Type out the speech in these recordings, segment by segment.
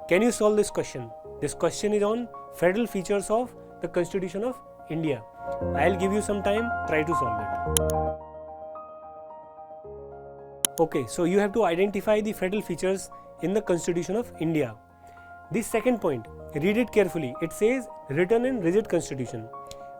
Can you solve this question? This question is on federal features of the Constitution of India. I'll give you some time, try to solve it. Okay, so you have to identify the federal features in the Constitution of India. The second point, read it carefully. It says written and rigid constitution.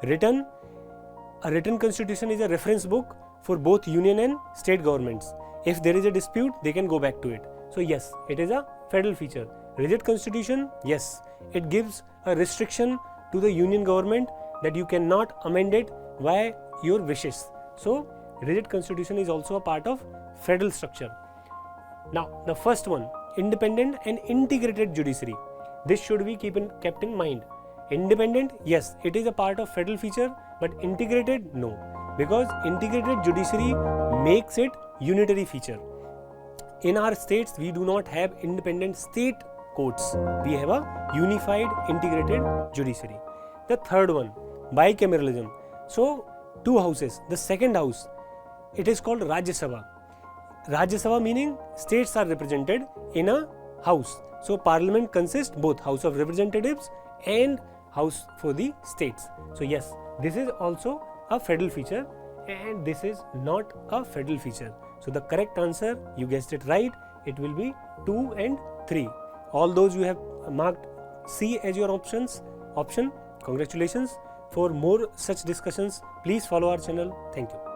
A written constitution is a reference book for both union and state governments. If there is a dispute, they can go back to it. So yes, it is a federal feature. Rigid constitution, yes, it gives a restriction to the union government that you cannot amend it by your wishes. So rigid constitution is also a part of federal structure. Now the first one, independent and integrated judiciary. This should be kept in mind. Independent, yes, it is a part of federal feature, but integrated, no, because integrated judiciary makes it unitary feature. In our states, we do not have independent state courts. We have a unified integrated judiciary. The third one, bicameralism. So two houses. The second house, it is called Rajya Sabha. Rajya Sabha meaning states are represented in a house. So parliament consists both House of Representatives and House for the states. So yes, this is also a federal feature and this is not a federal feature. So the correct answer, you guessed it right, it will be 2 and 3. All those you have marked C as your option, congratulations. For more such discussions, please follow our channel. Thank you.